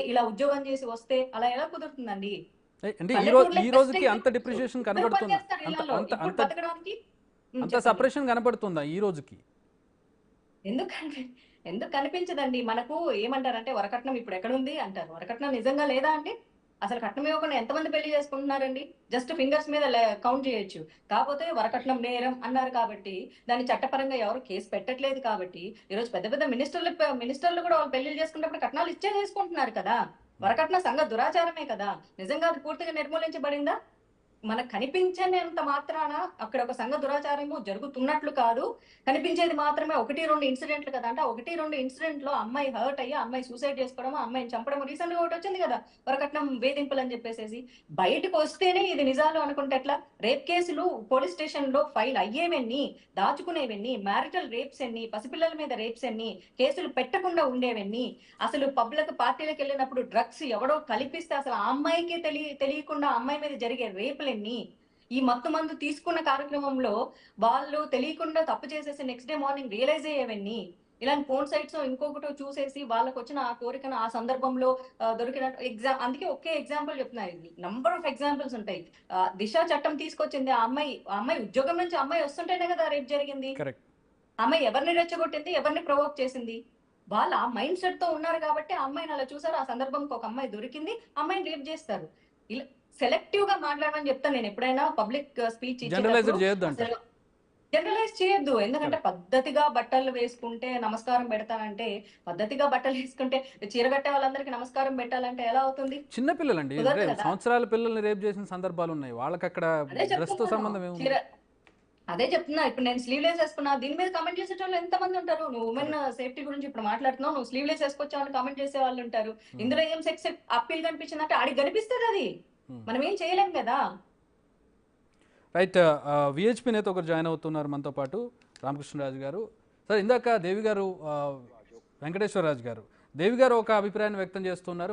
ఇలా ఉద్యోగం చేసి వస్తే అలా ఎలా కుదురుతుందండి? అంటే పల్లెటూరులే ఈ బెస్ట్ రోజుకి అంత ఎగ్జాంపుల్స్. డిప్రిషియేషన్ ఇద్దరు పని కనబడుతుందా? చేస్తారు అంత ఇళ్లలో. అంత ఇప్పుడు అంత బతకడానికి అంత చెప్పండి. సపరేషన్ కనబడుతుందా ఈ రోజుకి? ఎందుకు కనిపి ఎందుకు కనిపించదండి? మనకు ఏమంటారంటే వరకట్నం ఇప్పుడెక్కడుంది అంటారు. వరకట్నం నిజంగా లేదా అండి? అసలు కట్నం ఇవ్వకుండా ఎంతమంది పెళ్లి చేసుకుంటున్నారండి? జస్ట్ ఫింగర్స్ మీద కౌంట్ చేయొచ్చు. కాపోతే వరకట్నం నేరం అన్నారు కాబట్టి, దాన్ని చట్టపరంగా ఎవరు కేస్ పెట్టట్లేదు కాబట్టి, ఈరోజు పెద్ద పెద్ద మినిస్టర్లు కూడా వాళ్ళు పెళ్లిళ్లు చేసుకున్నప్పుడు కట్నాలు ఇచ్చే చేసుకుంటున్నారు కదా! హ్మ్. వరకట్నం సంఘ దురాచారమే కదా! నిజంగా అది పూర్తిగా నిర్మూలించబడిందా? మనకు కనిపించనంత మాత్రాన అక్కడ ఒక సంఘ దురాచారము జరుగుతున్నట్లు కాదు. కనిపించేది మాత్రమే 1, 2 ఇన్సిడెంట్లు కదా! అంటే 1, 2 ఇన్సిడెంట్‌లో అమ్మాయి హర్ట్ అయ్యి, అమ్మాయి సూసైడ్ చేసుకోవడము, అమ్మాయిని చంపడం రీసెంట్‌గా ఒకటొచ్చింది కదా! వరకట్నం వేధింపులని చెప్పేసేసి. బయటకొస్తేనే ఇది నిజాలు అనుకుంటే ఎట్లా? రేప్ కేసులు పోలీస్ స్టేషన్‌లో ఫైల్ అయ్యేవెన్ని? దాచుకునేవెన్ని? మ్యారిటల్ రేప్స్ ఎన్ని? పసిపిల్లల మీద రేప్స్ ఎన్ని? కేసులు పెట్టకుండా ఉండేవెన్ని? అసలు పబ్‌లకు పార్టీలకెళ్ళినప్పుడు డ్రగ్స్ ఎవడో కలిపిస్తే అసలు ఆ అమ్మాయికే తెలియకుండా ఆ అమ్మాయి మీద జరిగే రేపులెన్ని? ఈ మత్తు మందు తీసుకున్న కార్యక్రమంలో వాళ్ళు తెలియకుండా తప్పు చేసేసి నెక్స్ట్ డే మార్నింగ్ రియలైజ్ అయ్యేవెన్ని? ఇలాంటి పోర్న్ సైట్సో ఇంకొకటో చూసేసి వాళ్ళకొచ్చిన ఆ కోరికను ఆ సందర్భంలో దొరికినట్టు అందుకే ఒకే ఎగ్జాంపుల్ చెప్తున్నా. ఇది నంబర్ ఆఫ్ ఎగ్జాంపుల్స్ ఉంటాయి. 'దిశ' చట్టం తీసుకొచ్చింది ఆ అమ్మాయి ఉద్యోగం నుంచి ఆ అమ్మాయి వస్తుంటేనే కదా రేప్ జరిగింది. కరెక్ట్. ఆమె ఎవరిని రెచ్చగొట్టింది? ఎవరిని ప్రొవోక్ చేసింది? వాళ్ళు ఆ మైండ్ సెట్‌తో ఉన్నారు కాబట్టి ఆ అమ్మాయిని అలా చూసారు. ఆ సందర్భంకి ఒక అమ్మాయి దొరికింది. అమ్మాయిని రేప్ జేస్తారు. ఇలా సెలెక్టివ్‌గా మాట్లాడమని చెప్తాను నేనెప్పుడైనా పబ్లిక్ స్పీచ్ ఇచ్చేటప్పుడు. జనరలైజ్డ్ చేయొద్దంటారు. అసలు జనరలైజ్ చేయొద్దు. ఎందుకంటే కరెక్ట్. పద్ధతిగా బట్టలు వేసుకుంటే నమస్కారం పెడతానంటే, పద్ధతిగా బట్టలేసుకుంటే చీర కట్టే వాళ్ళందరికీ నమస్కారం పెట్టాలంటే ఎలా అవుతుంది? చిన్న పిల్లలండి. అంటే కుదరదు కదా! సంవత్సరాల పిల్లల్ని రేప్ చేసిన సందర్భాలున్నాయి. వాళ్ళకక్కడ అదే డ్రెస్‌తో చెప్తున్నాను. సంబంధం చీర ఏముంది? అదే చెప్తున్నా. ఇప్పుడు నేను స్లీవ్‌లెస్ ఏసుకున్నా. దీని మీద కామెంట్ చేసేటోళ్ళు ఎంతమంది ఉంటారు. నువ్వు వుమెన్ కరెక్ట్. సేఫ్టీ గురించి ఇప్పుడు మాట్లాడుతున్నావు. నువ్వు స్లీవ్‌లెస్ ఏసుకొచ్చావు అని కామెంట్ చేసేవాళ్ళుంటారు. హ్మ్. ఇందులో ఏం సెక్స్ అప్పీల్ కనిపించిందంటే ఆడికి కనిపిస్తదది. హ్మ్. మనం ఏం చేయలేం గదా! రైట్. విహెచ్‌పి నేత ఒకరు జాయిన్ అవుతున్నారు మనతో పాటు రామకృష్ణరాజు గారు. సార్ ఇందాక దేవి గారు వెంకటేశ్వరరాజు గారు. దేవి గారు ఒక అభిప్రాయాన్ని వ్యక్తం చేస్తున్నారు.